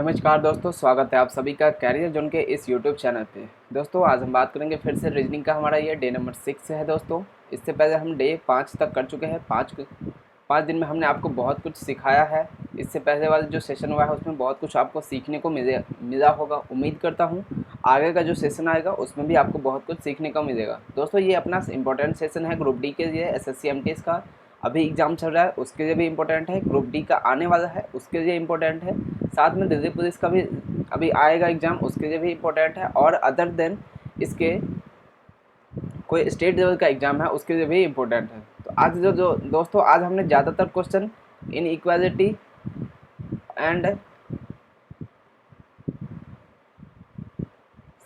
नमस्कार दोस्तों, स्वागत है आप सभी का कैरियर जोन के इस यूट्यूब चैनल पे। दोस्तों आज हम बात करेंगे फिर से रीजनिंग का। हमारा ये डे नंबर 6 है दोस्तों। इससे पहले हम डे 5 तक कर चुके हैं। 5 दिन में हमने आपको बहुत कुछ सिखाया है। इससे पहले वाला जो सेशन हुआ है उसमें बहुत कुछ आपको सीखने को मिला होगा। उम्मीद करता हूँ आगे का जो सेशन आएगा उसमें भी आपको बहुत कुछ सीखने को मिलेगा। दोस्तों ये अपना इम्पोर्टेंट सेशन है ग्रुप डी के लिए, SSC MTS का अभी एग्ज़ाम चल रहा है उसके लिए भी इम्पोर्टेंट है। ग्रुप डी का आने वाला है उसके लिए इम्पोर्टेंट है। साथ में दिल्ली पुलिस का भी अभी आएगा एग्ज़ाम, उसके लिए भी इम्पोर्टेंट है। और अदर देन इसके कोई स्टेट लेवल का एग्ज़ाम है उसके लिए भी इम्पोर्टेंट है। तो आज जो दोस्तों आज हमने ज़्यादातर question in equality and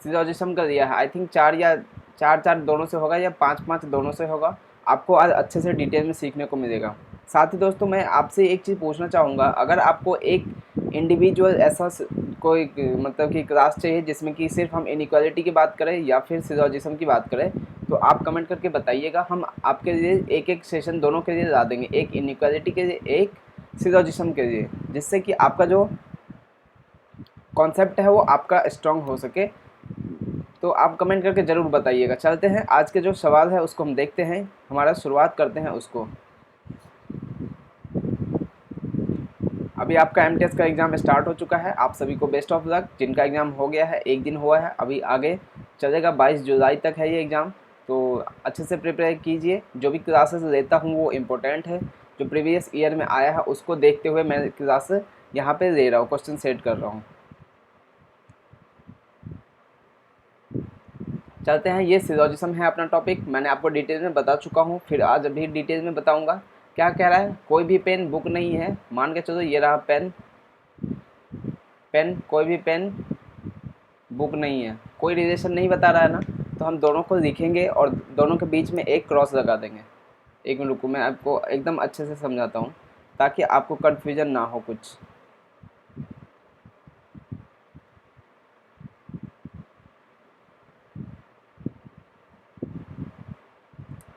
syllogism का दिया है। आई थिंक 4 दोनों से होगा या 5 दोनों से होगा। आपको आज अच्छे से डिटेल में सीखने को मिलेगा। साथ ही दोस्तों मैं आपसे एक चीज़ पूछना चाहूँगा, अगर आपको एक इंडिविजुअल ऐसा कोई मतलब कि क्लास चाहिए जिसमें कि सिर्फ हम इनइक्वालिटी की बात करें या फिर सिलोजिज्म की बात करें, तो आप कमेंट करके बताइएगा। हम आपके लिए एक एक सेशन दोनों के लिए ला देंगे, एक इनइक्वालिटी के लिए, एक सिलोजिज्म के लिए, जिससे कि आपका जो कॉन्सेप्ट है वो आपका स्ट्रॉन्ग हो सके। तो आप कमेंट करके ज़रूर बताइएगा। चलते हैं आज के जो सवाल है उसको हम देखते हैं, हमारा शुरुआत करते हैं उसको। अभी आपका MTS का एग्ज़ाम स्टार्ट हो चुका है। आप सभी को बेस्ट ऑफ लक। जिनका एग्ज़ाम हो गया है, एक दिन हुआ है, अभी आगे चलेगा। 22 जुलाई तक है ये एग्ज़ाम, तो अच्छे से प्रिपेयर कीजिए। जो भी क्लासेस लेता हूँ वो इम्पोर्टेंट है। जो प्रीवियस ईयर में आया है उसको देखते हुए मैं क्लास यहाँ पे ले रहा हूँ, क्वेश्चन सेट कर रहा हूँ। चलते हैं, ये सिलोजिज्म है अपना टॉपिक। मैंने आपको डिटेल में बता चुका हूँ, फिर आज अभी डिटेल में बताऊँगा। क्या कह रहा है, कोई भी पेन बुक नहीं है। मान के चलो ये रहा पेन, कोई भी पेन बुक नहीं है। कोई रिलेशन नहीं बता रहा है ना, तो हम दोनों को लिखेंगे और दोनों के बीच में एक क्रॉस लगा देंगे। एक मिनट रुको, मैं आपको एकदम अच्छे से समझाता हूँ ताकि आपको कन्फ्यूजन ना हो कुछ।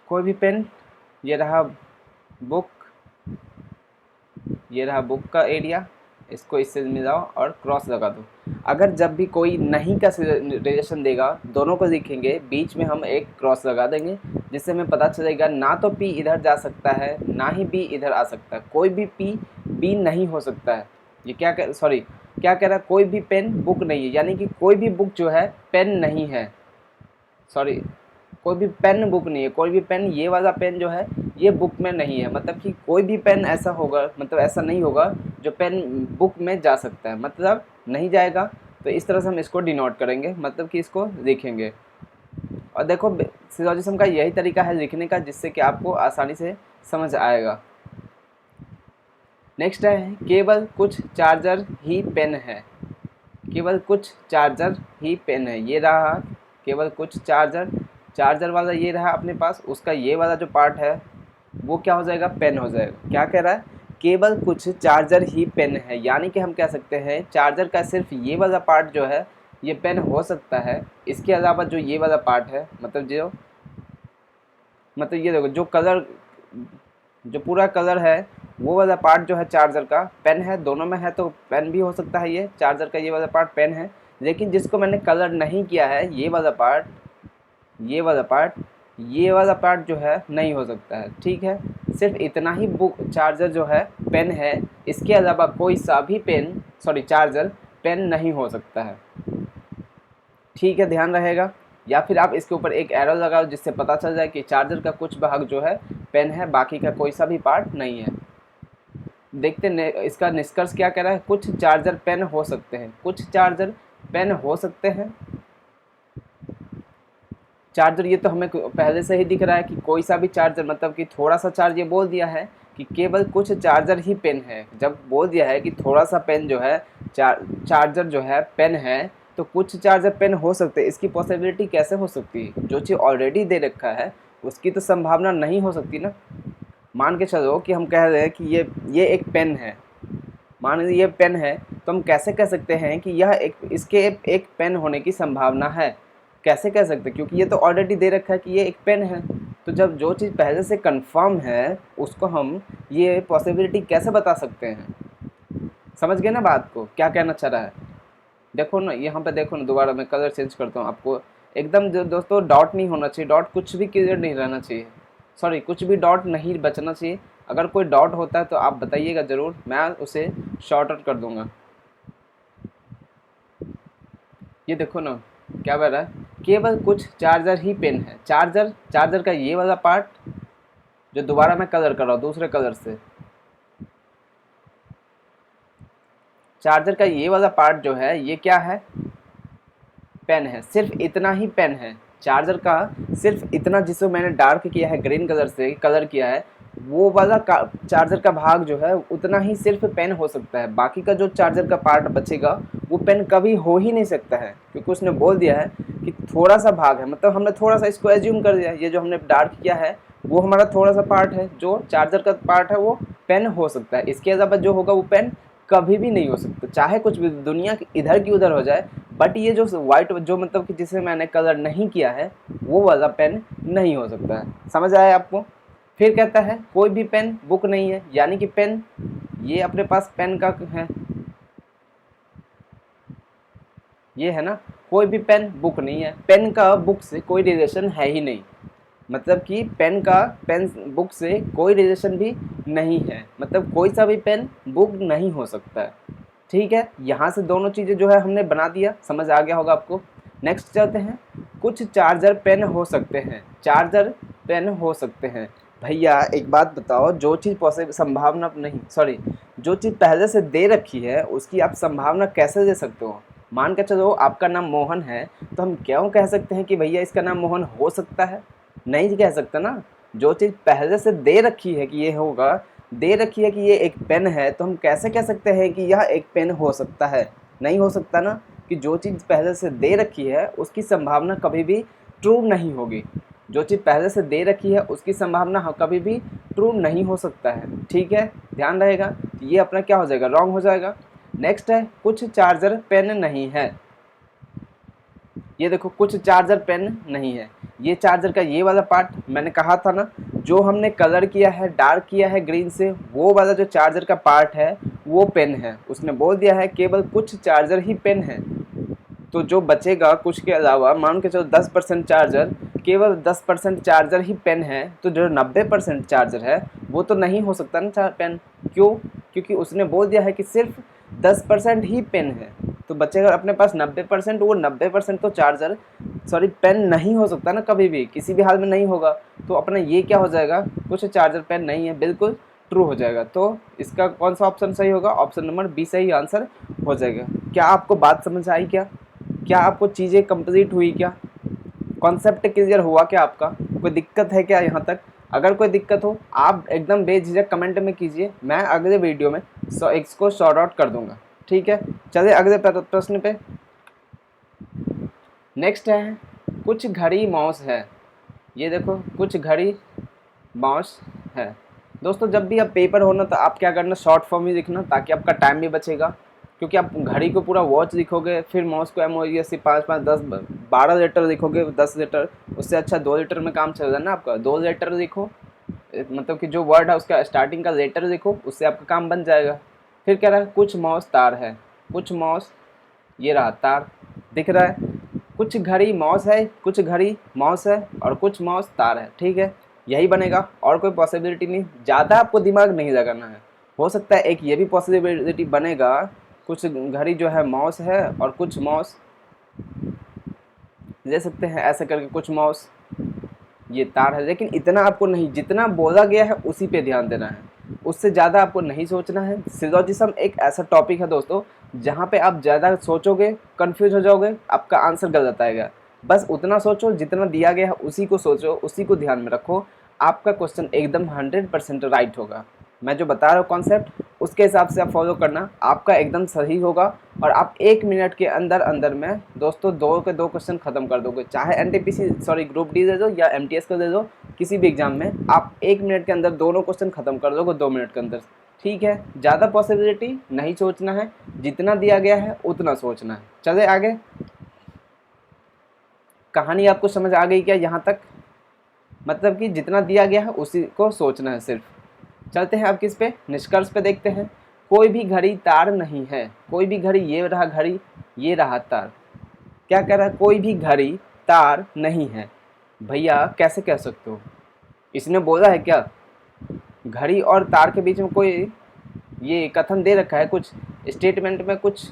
कोई भी पेन, ये रहा बुक, ये रहा बुक का एरिया, इसको इससे मिलाओ और क्रॉस लगा दो। अगर जब भी कोई नहीं का रिलेशन देगा, दोनों को लिखेंगे, बीच में हम एक क्रॉस लगा देंगे, जिससे हमें पता चलेगा ना तो P इधर जा सकता है ना ही B इधर आ सकता है। कोई भी P B नहीं हो सकता है। ये क्या कह रहा है, कोई भी पेन बुक नहीं है, यानी कि कोई भी बुक जो है पेन नहीं है। कोई भी पेन बुक नहीं है। कोई भी पेन, ये वाला पेन जो है ये बुक में नहीं है। मतलब कि कोई भी पेन ऐसा होगा, मतलब ऐसा नहीं होगा जो पेन बुक में जा सकता है, मतलब नहीं जाएगा। तो इस तरह से हम इसको डिनोट करेंगे, मतलब कि इसको लिखेंगे। और देखो सिलोजिज्म का यही तरीका है लिखने का, जिससे कि आपको आसानी से समझ आएगा। नेक्स्ट है, केवल कुछ चार्जर ही पेन है। केवल कुछ चार्जर ही पेन है। ये रहा केवल कुछ चार्जर वाला ये रहा अपने पास, उसका ये वाला जो पार्ट है वो क्या हो जाएगा, पेन हो जाएगा। क्या कह रहा है, केवल कुछ चार्जर ही पेन है, यानी कि हम कह सकते हैं चार्जर का सिर्फ ये वाला पार्ट जो है ये पेन हो सकता है। इसके अलावा जो ये वाला पार्ट है, मतलब ये देखो, जो कलर, जो पूरा कलर है वो वाला पार्ट जो है चार्जर का पेन है। दोनों में है तो पेन भी हो सकता है। ये चार्जर का ये वाला पार्ट पेन है, लेकिन जिसको मैंने कलर नहीं किया है, ये वाला पार्ट जो है नहीं हो सकता है। ठीक है, सिर्फ इतना ही बुक चार्जर जो है पेन है, इसके अलावा कोई सा भी चार्जर पेन नहीं हो सकता है। ठीक है, ध्यान रहेगा। या फिर आप इसके ऊपर एक एरो लगाओ, जिससे पता चल जाए कि चार्जर का कुछ भाग जो है पेन है, बाकी का कोई सा भी पार्ट नहीं है। देखते इसका निष्कर्ष क्या कह रहा है, कुछ चार्जर पेन हो सकते हैं। कुछ चार्जर पेन हो सकते हैं। चार्जर ये तो हमें पहले से ही दिख रहा है कि कोई सा भी चार्जर, मतलब कि थोड़ा सा चार्ज, ये बोल दिया है कि केवल कुछ चार्जर ही पेन है। जब बोल दिया है कि थोड़ा सा पेन जो है चार्जर जो है पेन है, तो कुछ चार्जर पेन हो सकते हैं। इसकी पॉसिबिलिटी कैसे हो सकती है, जो चीज़ ऑलरेडी दे रखा है उसकी तो संभावना नहीं हो सकती ना। मान के चलो कि हम कह रहे हैं कि ये एक पेन है, मान लीजिए ये पेन है, तो हम कैसे कह सकते हैं कि यह इसके एक पेन होने की संभावना है। कैसे कह सकते हैं, क्योंकि ये तो ऑलरेडी दे रखा है कि ये एक पेन है। तो जब जो चीज़ पहले से कंफर्म है उसको हम ये पॉसिबिलिटी कैसे बता सकते हैं। समझ गए ना बात को, क्या कहना चाह रहा है। देखो ना यहाँ पे, देखो ना, दोबारा मैं कलर चेंज करता हूँ आपको। एकदम जो दोस्तों डॉट नहीं होना चाहिए, डॉट कुछ भी क्लियर नहीं रहना चाहिए, सॉरी कुछ भी डॉट नहीं बचना चाहिए। अगर कोई डॉट होता है तो आप बताइएगा ज़रूर, मैं उसे शॉर्ट आउट कर दूंगा। ये देखो ना क्या बन रहा है, केवल कुछ चार्जर ही पेन है। चार्जर, चार्जर का ये वाला पार्ट जो दोबारा मैं कलर कर रहा हूँ दूसरे कलर से, चार्जर का ये वाला पार्ट जो है ये क्या है, पेन है। सिर्फ इतना ही पेन है चार्जर का, सिर्फ इतना जिसको मैंने डार्क किया है, ग्रीन कलर से कलर किया है, वो वाला चार्जर का भाग जो है उतना ही सिर्फ पेन हो सकता है। बाकी का जो चार्जर का पार्ट बचेगा वो पेन कभी हो ही नहीं सकता है, क्योंकि उसने बोल दिया है कि थोड़ा सा भाग है, मतलब हमने थोड़ा सा इसको एज्यूम कर दिया, ये जो हमने डार्क किया है वो हमारा थोड़ा सा पार्ट है, जो चार्जर का पार्ट है वो पेन हो सकता है। इसके अलावा जो होगा वो पेन कभी भी नहीं हो सकता, चाहे कुछ भी दुनिया इधर की उधर हो जाए। बट ये जो वाइट, जो मतलब कि जिसे मैंने कलर नहीं किया है, वो वाला पेन नहीं हो सकता है। समझ आया आपको। फिर कहता है कोई भी पेन बुक नहीं है, यानी कि पेन, ये अपने पास पेन का है, ये है ना, कोई भी पेन बुक नहीं है। पेन का बुक से कोई रिलेशन है ही नहीं, मतलब कि पेन का पेन बुक से कोई रिलेशन भी नहीं है, मतलब कोई सा भी पेन बुक नहीं हो सकता है। ठीक है, यहाँ से दोनों चीज़ें जो है हमने बना दिया, समझ आ गया होगा आपको। नेक्स्ट चलते हैं, कुछ चार्जर पेन हो सकते हैं। चार्जर पेन हो सकते हैं, भैया एक बात बताओ, जो चीज़ पॉसिबल, संभावना नहीं, सॉरी, जो चीज़ पहले से दे रखी है उसकी आप संभावना कैसे दे सकते हो। मान के चलो आपका नाम मोहन है, तो हम क्यों कह सकते हैं कि भैया इसका नाम मोहन हो सकता है, नहीं कह सकता ना। जो चीज़ पहले से दे रखी है कि ये होगा, दे रखी है कि ये एक पेन है, तो हम कैसे कह सकते हैं कि यह एक पेन हो सकता है, नहीं हो सकता ना। कि जो चीज़ पहले से दे रखी है उसकी संभावना कभी भी ट्रू नहीं होगी, जो चीज़ पहले से दे रखी है उसकी संभावना कभी भी ट्रू नहीं हो सकता है। ठीक है, ध्यान रहेगा, ये अपना क्या हो जाएगा, रॉन्ग हो जाएगा। नेक्स्ट है, कुछ चार्जर पेन नहीं है। ये देखो कुछ चार्जर पेन नहीं है, ये चार्जर का ये वाला पार्ट मैंने कहा था ना, जो हमने कलर किया है, डार्क किया है ग्रीन से, वो वाला जो चार्जर का पार्ट है वो पेन है। उसने बोल दिया है केवल कुछ चार्जर ही पेन है, तो जो बचेगा कुछ के अलावा, मान के चलो 10% चार्जर, केवल 10% चार्जर ही पेन है, तो जो 90% चार्जर है वो तो नहीं हो सकता ना पेन। क्यों, क्योंकि उसने बोल दिया है कि सिर्फ 10% ही पेन है, तो बचेगा अपने पास 90%। वो 90% तो चार्जर, सॉरी, पेन नहीं हो सकता ना, कभी भी किसी भी हाल में नहीं होगा। तो अपना ये क्या हो जाएगा, कुछ चार्जर पेन नहीं है, बिल्कुल ट्रू हो जाएगा। तो इसका कौन सा ऑप्शन सही होगा, ऑप्शन नंबर बी सही आंसर हो जाएगा। क्या आपको बात समझ आई क्या, क्या आपको चीज़ें कंप्लीट हुई क्या, कॉन्सेप्ट क्लियर हुआ क्या, आपका कोई दिक्कत है क्या यहाँ तक। अगर कोई दिक्कत हो आप एकदम बेझिझक कमेंट में कीजिए, मैं अगले वीडियो में इसको सॉर्ट आउट कर दूंगा। ठीक है, चलिए अगले प्रश्न पे। नेक्स्ट है, कुछ घड़ी माउस है। ये देखो कुछ घड़ी माउस है। दोस्तों जब भी आप पेपर हो ना, तो आप क्या करना, शॉर्ट फॉर्म ही लिखना, ताकि आपका टाइम भी बचेगा। क्योंकि आप घड़ी को पूरा वॉच लिखोगे, फिर माउस को एमओएस 5-5, 10, 12 लीटर लिखोगे, 10 लीटर, उससे अच्छा 2 लीटर में काम चल रहा है ना आपका। 2 लीटर लिखो, मतलब कि जो वर्ड है उसका स्टार्टिंग का लेटर लिखो, उससे आपका काम बन जाएगा। फिर कह रहा है कुछ माउस तार है, कुछ माउस, ये रहा तार, दिख रहा है। कुछ घड़ी माउस है, कुछ घड़ी माउस है, और कुछ माउस तार है। ठीक है, यही बनेगा, और कोई पॉसिबिलिटी नहीं, ज़्यादा आपको दिमाग नहीं लगाना है। हो सकता है एक ये भी पॉसिबिलिटी बनेगा, कुछ घड़ी जो है माउस है और कुछ माउस ले सकते हैं ऐसे करके, कुछ माउस ये तार है। लेकिन इतना आपको नहीं, जितना बोला गया है उसी पे ध्यान देना है, उससे ज़्यादा आपको नहीं सोचना है। सिलोजिज्म एक ऐसा टॉपिक है दोस्तों, जहाँ पे आप ज़्यादा सोचोगे कंफ्यूज हो जाओगे, आपका आंसर गलत आएगा। बस उतना सोचो जितना दिया गया है, उसी को सोचो, उसी को ध्यान में रखो, आपका क्वेश्चन एकदम 100% राइट होगा। मैं जो बता रहा हूँ कॉन्सेप्ट, उसके हिसाब से आप फॉलो करना, आपका एकदम सही होगा। और आप 1 मिनट के अंदर अंदर में दोस्तों 2 के 2 क्वेश्चन खत्म कर दोगे। चाहे एनटीपीसी, सॉरी, ग्रुप डी दे दो या एमटीएस का दे दो, किसी भी एग्जाम में आप 1 मिनट के अंदर दोनों क्वेश्चन खत्म कर दोगे, 2 मिनट के अंदर। ठीक है, ज़्यादा पॉसिबिलिटी नहीं सोचना है, जितना दिया गया है उतना सोचना है। चले आगे, कहानी आपको समझ आ गई क्या यहाँ तक, मतलब कि जितना दिया गया है उसी को सोचना है सिर्फ। चलते हैं अब किस पे, निष्कर्ष पे देखते हैं। कोई भी घड़ी तार नहीं है, कोई भी घड़ी, ये रहा घड़ी, ये रहा तार। क्या कह रहा है, कोई भी घड़ी तार नहीं है। भैया कैसे कह सकते हो, इसने बोला है क्या? घड़ी और तार के बीच में कोई ये कथन दे रखा है, कुछ स्टेटमेंट में, कुछ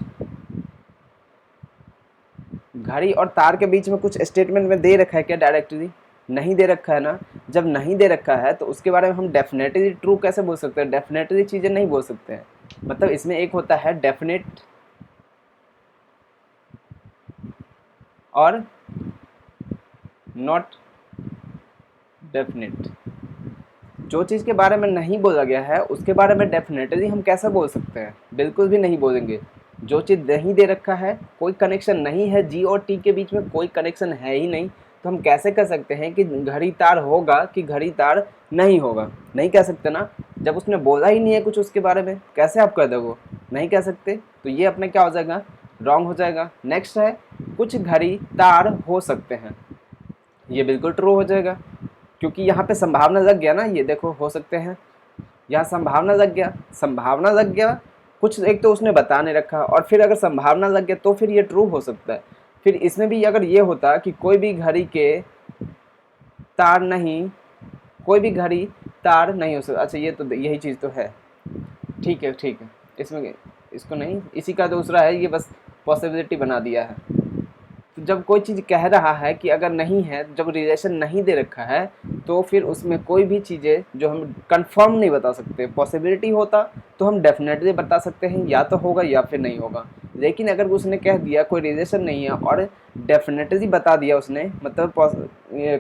घड़ी और तार के बीच में कुछ स्टेटमेंट में दे रखा है क्या डायरेक्टली? नहीं दे रखा है ना। जब नहीं दे रखा है तो उसके बारे में हम डेफिनेटली ट्रू कैसे बोल सकते हैं? डेफिनेटली चीज़ें नहीं बोल सकते हैं। मतलब इसमें एक होता है डेफिनेट और नॉट डेफिनेट। जो चीज़ के बारे में नहीं बोला गया है उसके बारे में डेफिनेटली हम कैसे बोल सकते हैं? बिल्कुल भी नहीं बोलेंगे। जो चीज़ नहीं दे रखा है, कोई कनेक्शन नहीं है, जी और टी के बीच में कोई कनेक्शन है ही नहीं, तो हम कैसे कह सकते हैं कि घड़ी तार होगा कि घड़ी तार नहीं होगा? नहीं कह सकते ना। जब उसने बोला ही नहीं है कुछ उसके बारे में, कैसे आप कह दोगे? नहीं कह सकते। तो ये अपने क्या हो जाएगा, रॉन्ग हो जाएगा। नेक्स्ट है, कुछ घड़ी तार हो सकते हैं। ये बिल्कुल ट्रू हो जाएगा, क्योंकि यहाँ पे संभावना लग गया ना। ये देखो, हो सकते हैं, यहाँ संभावना लग गया, संभावना लग गया। कुछ एक तो उसने बता नहीं रखा, और फिर अगर संभावना लग गया तो फिर ये ट्रू हो सकता है। फिर इसमें भी अगर ये होता कि कोई भी घड़ी के तार नहीं, कोई भी घड़ी तार नहीं हो सकता। अच्छा, ये तो यही चीज़ तो है, ठीक है ठीक है। इसमें इसको नहीं, इसी का दूसरा है, ये बस पॉसिबिलिटी बना दिया है। तो जब कोई चीज़ कह रहा है कि अगर नहीं है, जब रिलेशन नहीं दे रखा है, तो फिर उसमें कोई भी चीज़ें जो हम कंफर्म नहीं बता सकते। पॉसिबिलिटी होता तो हम डेफिनेटली बता सकते हैं, या तो होगा या फिर नहीं होगा। लेकिन अगर उसने कह दिया कोई रिलेशन नहीं है और डेफिनेटली बता दिया उसने, मतलब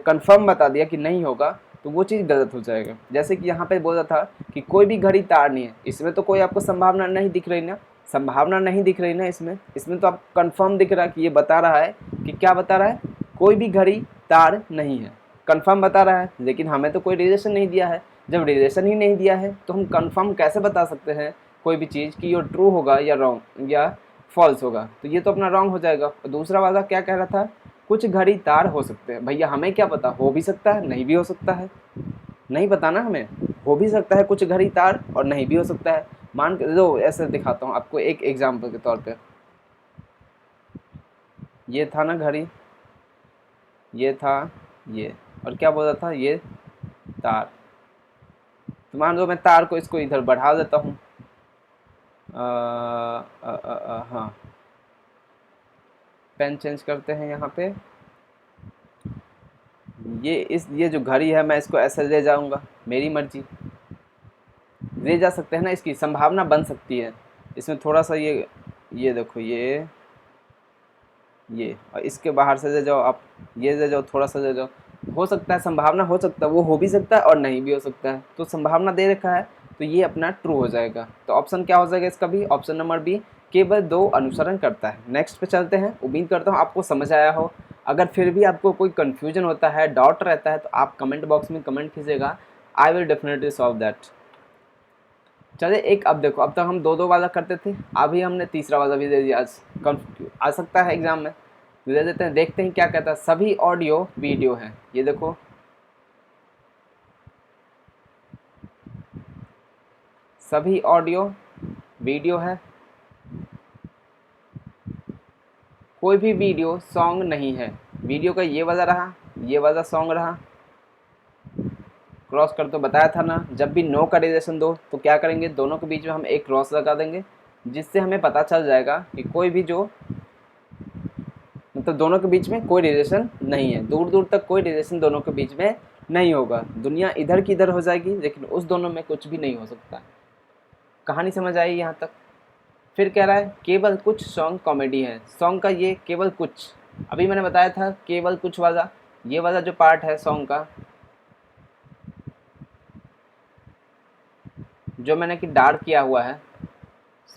कंफर्म बता दिया कि नहीं होगा, तो वो चीज़ गलत हो जाएगा। जैसे कि यहाँ पे बोला था कि कोई भी घड़ी तार नहीं है, इसमें तो कोई आपको संभावना नहीं दिख रही ना, संभावना नहीं दिख रही ना इसमें। इसमें तो आप कंफर्म दिख रहा है कि ये बता रहा है कि क्या बता रहा है, कोई भी घड़ी तार नहीं है, कंफर्म बता रहा है। लेकिन हमें तो कोई रिलेशन नहीं दिया है। जब रिलेशन ही नहीं दिया है तो हम कंफर्म कैसे बता सकते हैं कोई भी चीज़ कि ये ट्रू होगा या रॉन्ग या फॉल्स होगा? तो ये तो अपना रॉन्ग हो जाएगा। और दूसरा वाला क्या कह रहा था, कुछ घड़ी तार हो सकते हैं। भैया हमें क्या पता, हो भी सकता है, नहीं भी हो सकता है, नहीं पता ना हमें। हो भी सकता है कुछ घड़ी तार और नहीं भी हो सकता है। मान के लो, ऐसे दिखाता हूँ आपको एक एग्जाम्पल के तौर पे। ये था ना घड़ी, ये था ये, और क्या बोला था, ये तार। तो मान लो मैं तार को, इसको इधर बढ़ा देता हूँ। हाँ, पेन चेंज करते हैं यहाँ पे। ये जो घड़ी है, मैं इसको ऐसे ले जाऊँगा, मेरी मर्जी, ले जा सकते हैं ना, इसकी संभावना बन सकती है। इसमें थोड़ा सा ये देखो, ये और इसके बाहर से ले जाओ आप, ये ले जाओ, थोड़ा सा ले जाओ। हो सकता है, संभावना हो सकता है, वो हो भी सकता है और नहीं भी हो सकता है। तो संभावना दे रखा है तो ये अपना ट्रू हो जाएगा। तो ऑप्शन क्या हो जाएगा इसका भी, ऑप्शन नंबर बी, केवल दो अनुसरण करता है। नेक्स्ट पे चलते हैं। उम्मीद करता हूँ आपको समझ आया हो। अगर फिर भी आपको कोई कन्फ्यूजन होता है, डाउट रहता है, तो आप कमेंट बॉक्स में कमेंट कीजिएगा। I will definitely solve that. चलिए, एक अब देखो, अब तक हम दो दो वाला करते थे, अभी हमने तीसरा वाला भी दे दिया। आज आ सकता है एग्जाम में, दे देते हैं, देखते हैं क्या कहता है। सभी ऑडियो वीडियो है, ये देखो, सभी ऑडियो वीडियो है, कोई भी वीडियो सॉन्ग नहीं है। वीडियो का ये वाला रहा, ये वाला सॉन्ग रहा, क्रॉस कर, तो बताया था ना, जब भी नो का रिलेशन दो तो क्या करेंगे, दोनों के बीच में हम एक क्रॉस लगा देंगे, जिससे हमें पता चल जाएगा कि कोई भी जो, मतलब दोनों के बीच में कोई रिलेशन नहीं है, दूर दूर तक कोई रिलेशन दोनों के बीच में नहीं होगा। दुनिया इधर की इधर हो जाएगी, लेकिन उस दोनों में कुछ भी नहीं हो सकता। कहानी समझ आई यहाँ तक? फिर कह रहा है केवल कुछ सॉन्ग कॉमेडी है। सॉन्ग का ये केवल कुछ, अभी मैंने बताया था केवल कुछ वाला, ये वाला जो पार्ट है सॉन्ग का, जो मैंने कि डार्क किया हुआ है,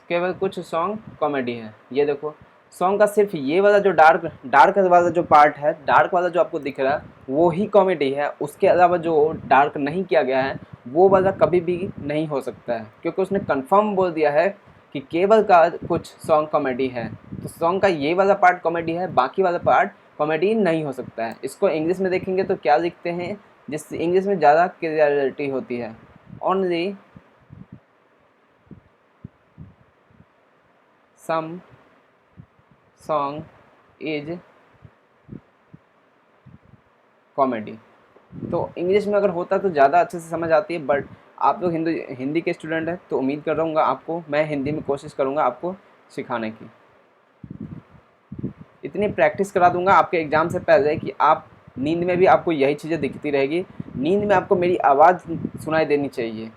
केवल कुछ सॉन्ग कॉमेडी है। ये देखो, सॉन्ग का सिर्फ ये वाला जो डार्क डार्क वाला जो पार्ट है, डार्क वाला जो आपको दिख रहा है, वो ही कॉमेडी है। उसके अलावा जो डार्क नहीं किया गया है, वो वाला कभी भी नहीं हो सकता है, क्योंकि उसने कंफर्म बोल दिया है कि केवल का कुछ सॉन्ग कॉमेडी है। तो सॉन्ग का ये वाला पार्ट कॉमेडी है, बाकी वाला पार्ट कॉमेडी नहीं हो सकता है। इसको इंग्लिश में देखेंगे तो क्या लिखते हैं, जिस इंग्लिश में ज़्यादा क्लियरिटी होती है, only some song is comedy. तो इंग्लिश में अगर होता तो ज़्यादा अच्छे से समझ आती है, बट आप लोग हिंदी के स्टूडेंट हैं तो उम्मीद कर रहा हूँ आपको, मैं हिंदी में कोशिश करूँगा आपको सिखाने की। इतनी प्रैक्टिस करा दूंगा आपके एग्ज़ाम से पहले कि आप नींद में भी आपको यही चीज़ें दिखती रहेगी। नींद में आपको मेरी आवाज़ सुनाई देनी चाहिए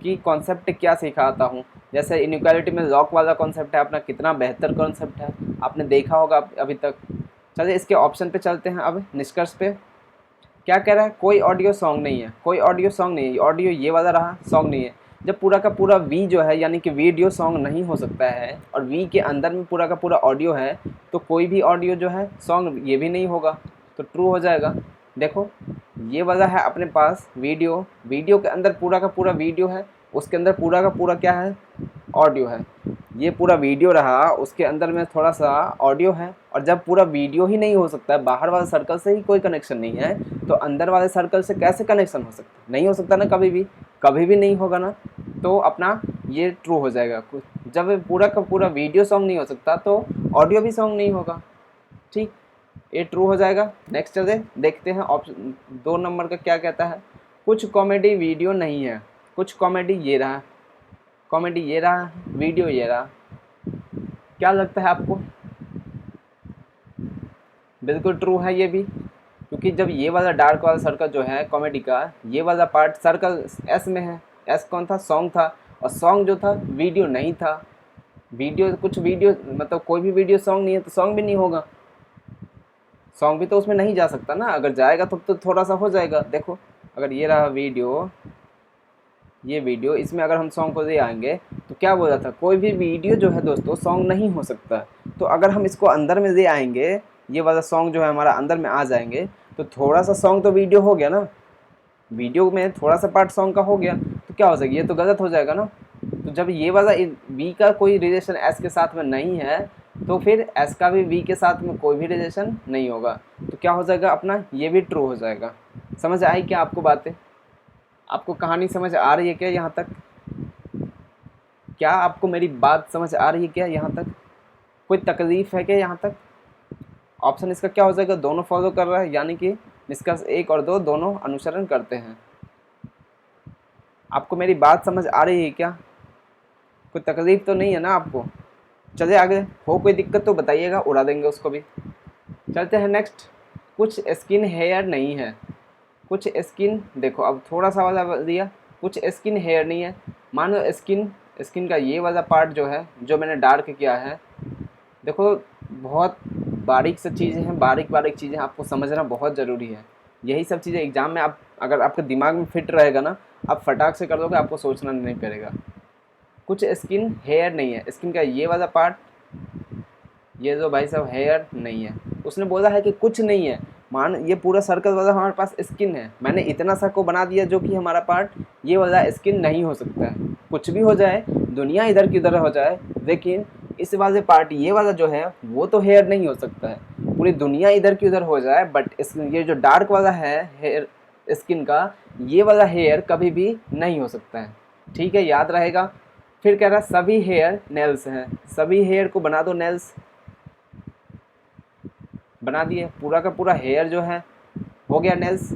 कि कॉन्सेप्ट क्या सिखाता हूँ। जैसे इनइक्वालिटी में लॉक वाला कॉन्सेप्ट है अपना, कितना बेहतर कॉन्सेप्ट है, आपने देखा होगा अभी तक। चलिए इसके ऑप्शन पे चलते हैं। अब निष्कर्ष पे क्या कह रहा है, कोई ऑडियो सॉन्ग नहीं है, कोई ऑडियो सॉन्ग नहीं है। ऑडियो ये वाला रहा, सॉन्ग नहीं है। जब पूरा का पूरा वी जो है यानी कि वीडियो सॉन्ग नहीं हो सकता है और वी के अंदर में पूरा का पूरा ऑडियो है, तो कोई भी ऑडियो जो है सॉन्ग ये भी नहीं होगा, तो ट्रू हो जाएगा। देखो ये वाला है अपने पास वीडियो, वीडियो के अंदर पूरा का पूरा वीडियो है, उसके अंदर पूरा का पूरा क्या है, ऑडियो है। ये पूरा वीडियो रहा, उसके अंदर में थोड़ा सा ऑडियो है। और जब पूरा वीडियो ही नहीं हो सकता है, बाहर वाले सर्कल से ही कोई कनेक्शन नहीं है, तो अंदर वाले सर्कल से कैसे कनेक्शन हो सकता है? नहीं हो सकता ना, कभी भी नहीं होगा ना। तो अपना ये ट्रू हो जाएगा। जब पूरा का पूरा वीडियो सॉन्ग नहीं हो सकता तो ऑडियो भी सॉन्ग नहीं होगा। ठीक, ये ट्रू हो जाएगा। नेक्स्ट चलते देखते हैं ऑप्शन 2 नंबर का क्या कहता है। कुछ कॉमेडी वीडियो नहीं है, कुछ कॉमेडी ये रहा, कॉमेडी ये रहा, वीडियो ये रहा। क्या लगता है आपको? बिल्कुल ट्रू है ये भी, क्योंकि जब ये वाला डार्क वाला सर्कल जो है कॉमेडी का, ये वाला पार्ट सर्कल एस में है। एस कौन था? सॉन्ग था, और सॉन्ग जो था वीडियो नहीं था। वीडियो कुछ वीडियो मतलब कोई भी वीडियो सॉन्ग नहीं है तो सॉन्ग भी नहीं होगा। सॉन्ग भी तो उसमें नहीं जा सकता ना, अगर जाएगा तो थोड़ा सा हो जाएगा। देखो अगर ये रहा वीडियो, ये वीडियो, इसमें अगर हम सॉन्ग को ले आएंगे तो क्या बोला था, कोई भी वीडियो जो है दोस्तों सॉन्ग नहीं हो सकता। तो अगर हम इसको अंदर में ले आएंगे, ये वाला सॉन्ग जो है हमारा अंदर में आ जाएंगे, तो थोड़ा सा सॉन्ग तो वीडियो हो गया ना, वीडियो में थोड़ा सा पार्ट सॉन्ग का हो गया, तो क्या हो जाएगा, ये तो गलत हो जाएगा ना। तो जब ये वाला वी का कोई रिलेशन एस के साथ में नहीं है, तो फिर एस का भी वी के साथ में कोई भी रिलेशन नहीं होगा। तो क्या हो जाएगा अपना, ये भी ट्रू हो जाएगा। समझ आई क्या आपको बातें? आपको कहानी समझ आ रही है क्या यहाँ तक? क्या आपको मेरी बात समझ आ रही है क्या यहाँ तक? कोई तकलीफ है क्या यहाँ तक? ऑप्शन इसका क्या हो जाएगा, दोनों फॉलो कर रहा है, यानी कि निष्कर्ष 1 और 2 दोनों अनुसरण करते हैं। आपको मेरी बात समझ आ रही है क्या? कोई तकलीफ तो नहीं है ना आपको? चलिए आगे, हो कोई दिक्कत तो बताइएगा, उड़ा देंगे उसको भी। चलते हैं नेक्स्ट। कुछ स्किन हेयर नहीं है, कुछ स्किन, देखो अब थोड़ा सा वाला दिया, कुछ स्किन हेयर नहीं है। मान लो स्किन का ये वाला पार्ट जो है, जो मैंने डार्क किया है, देखो बहुत बारीक सी चीज़ें हैं, बारीक चीज़ें आपको समझना बहुत ज़रूरी है। यही सब चीज़ें एग्ज़ाम में आप अगर आपके दिमाग में फिट रहेगा ना, आप फटाक से कर दोगे, आपको सोचना नहीं पड़ेगा। कुछ स्किन हेयर नहीं है, स्किन का ये वाला पार्ट, ये जो भाई साहब हेयर नहीं है, उसने बोला है कि कुछ नहीं है। मान ये पूरा सर्कल वाला हमारे पास स्किन है, मैंने इतना सा को बना दिया जो कि हमारा पार्ट ये वाला स्किन नहीं हो सकता है। कुछ भी हो जाए, दुनिया इधर की उधर हो जाए, लेकिन इस वाले पार्ट ये वाला जो है वो तो हेयर नहीं हो सकता है। पूरी दुनिया इधर की उधर हो जाए, बट ये जो डार्क वाला है हेयर स्किन का, ये वाला हेयर कभी भी नहीं हो सकता है। ठीक है, याद रहेगा। फिर कह रहा सभी हेयर नेल्स हैं, सभी हेयर को बना दो नेल्स, बना दिए। पूरा का पूरा हेयर जो है हो गया नेल्स,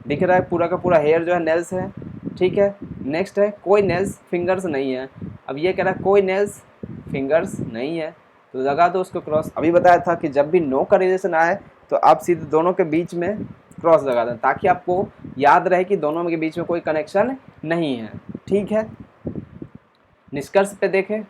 दिख रहा है पूरा का पूरा हेयर जो है नेल्स है। ठीक है, नेक्स्ट है कोई नेल्स फिंगर्स नहीं है। अब ये कह रहा है कोई नेल्स फिंगर्स नहीं है, तो लगा दो उसको क्रॉस। अभी बताया था कि जब भी नो का रिलेशन आए तो आप सीधे दोनों के बीच में क्रॉस लगा दें, ताकि आपको याद रहे कि दोनों के बीच में कोई कनेक्शन नहीं है। ठीक है, निष्कर्ष पे देखें,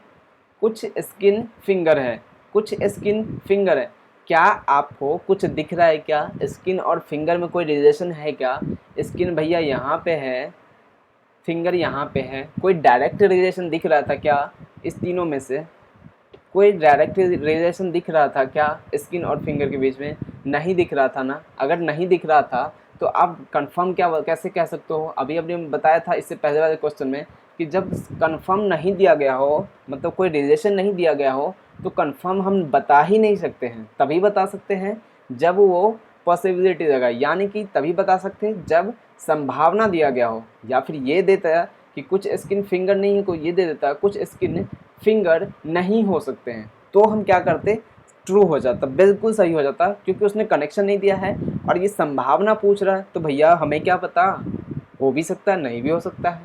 कुछ स्किन फिंगर है, कुछ स्किन फिंगर है। क्या आपको कुछ दिख रहा है क्या? स्किन और फिंगर में कोई रिलेशन है क्या? स्किन भैया यहाँ पे है, फिंगर यहाँ पे है, कोई डायरेक्ट रिलेशन दिख रहा था क्या? इस तीनों में से कोई डायरेक्ट रिलेशन दिख रहा था क्या स्किन और फिंगर के बीच में? नहीं दिख रहा था ना। अगर नहीं दिख रहा था तो आप कंफर्म कैसे कह सकते हो? अभी बताया था इससे पहले वाले क्वेश्चन में कि जब कंफर्म नहीं दिया गया हो, मतलब कोई रिलेशन नहीं दिया गया हो, तो कंफर्म हम बता ही नहीं सकते हैं। तभी बता सकते हैं जब वो पॉसिबिलिटी लगा, यानी कि तभी बता सकते हैं जब संभावना दिया गया हो। या फिर ये देता है कि कुछ स्किन फिंगर नहीं है, कोई ये दे देता है कुछ स्किन फिंगर नहीं हो सकते हैं, तो हम क्या करते, ट्रू हो जाता, बिल्कुल सही हो जाता, क्योंकि उसने कनेक्शन नहीं दिया है और ये संभावना पूछ रहा है, तो भैया हमें क्या पता, हो भी सकता है नहीं भी हो सकता है,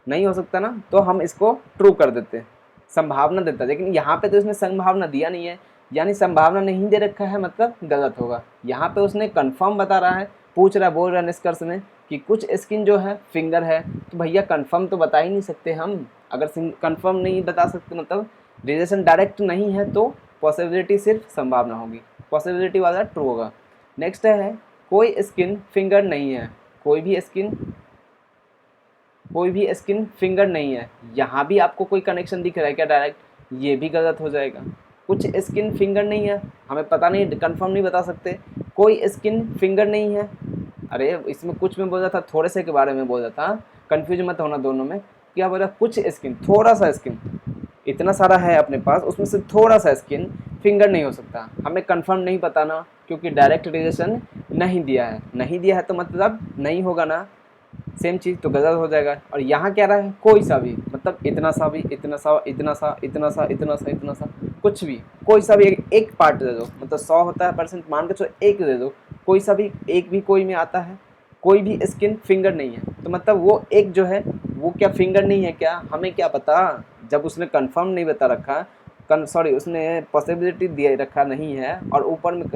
नहीं हो सकता ना, तो हम इसको ट्रू कर देते हैं, संभावना देता है। लेकिन यहाँ पे तो इसने संभावना दिया नहीं है, यानी संभावना नहीं दे रखा है, मतलब गलत होगा। यहाँ पे उसने कंफर्म बता रहा है, पूछ रहा है, बोल रहा है निष्कर्ष में कि कुछ स्किन जो है फिंगर है, तो भैया कंफर्म तो बता ही नहीं सकते हम। अगर कंफर्म नहीं बता सकते मतलब रिलेशन डायरेक्ट नहीं है, तो पॉसिबिलिटी सिर्फ संभावना होगी, पॉसिबिलिटी वाला ट्रू होगा। नेक्स्ट है कोई स्किन फिंगर नहीं है, कोई भी स्किन फिंगर नहीं है। यहाँ भी आपको कोई कनेक्शन दिख रहा है क्या डायरेक्ट, ये भी गलत हो जाएगा। कुछ स्किन फिंगर नहीं है, हमें पता नहीं, कंफर्म नहीं बता सकते, कोई स्किन फिंगर नहीं है। अरे इसमें कुछ में बोल रहा था, थोड़े से के बारे में बोल रहा था, कंफ्यूज मत होना दोनों में। क्या बोला, कुछ स्किन, थोड़ा सा स्किन, इतना सारा है अपने पास, उसमें से थोड़ा सा स्किन फिंगर नहीं हो सकता। हमें कंफर्म नहीं पता ना, क्योंकि डायरेक्ट रिलेशन नहीं दिया है, नहीं दिया है तो मतलब नहीं होगा ना, सेम चीज़ तो गलत हो जाएगा। और यहाँ क्या रहा है, कोई सा भी, मतलब इतना सा भी, इतना सा, इतना सा, इतना सा, इतना सा, इतना सा, कुछ भी, कोई सा भी एक पार्ट दे दो, मतलब 100 होता है परसेंट, मान के चलो एक दे दो, कोई सा भी एक भी कोई में आता है, कोई भी स्किन फिंगर नहीं है, तो मतलब वो एक जो है वो क्या फिंगर नहीं है क्या, हमें क्या पता। जब उसने कंफर्म नहीं बता रखा, सॉरी उसने पॉसिबिलिटी दे रखा नहीं है, और ऊपर में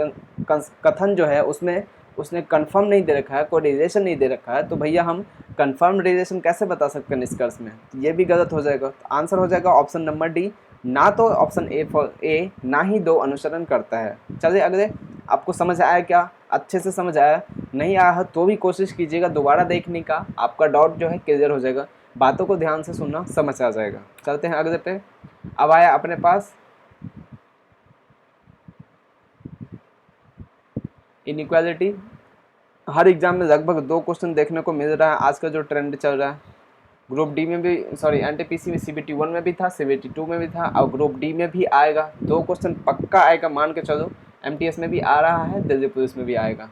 कथन जो है उसमें उसने कंफर्म नहीं दे रखा है, कोई रिलेशन नहीं दे रखा है, तो भैया हम कंफर्म रिलेशन कैसे बता सकते हैं निष्कर्ष में, तो ये भी गलत हो जाएगा। तो आंसर हो जाएगा ऑप्शन नंबर डी, ना तो ऑप्शन ए ना ही दो अनुसरण करता है। चलिए अगले, आपको समझ आया क्या, अच्छे से समझ आया, नहीं आया है तो भी कोशिश कीजिएगा दोबारा देखने का, आपका डाउट जो है क्लियर हो जाएगा, बातों को ध्यान से सुनना, समझ आ जाएगा। चलते हैं अगले पे। अब आया अपने पास इनइक्वालिटी। हर एग्जाम में लगभग 2 क्वेश्चन देखने को मिल रहा है, आज का जो ट्रेंड चल रहा है। ग्रुप डी में भी, सॉरी एनटीपीसी में, सीबीटी 1 में भी था, सीबीटी 2 में भी था, और ग्रुप डी में भी आएगा, 2 क्वेश्चन पक्का आएगा, मान के चलो। एमटीएस में भी आ रहा है, दिल्ली पुलिस में भी आएगा।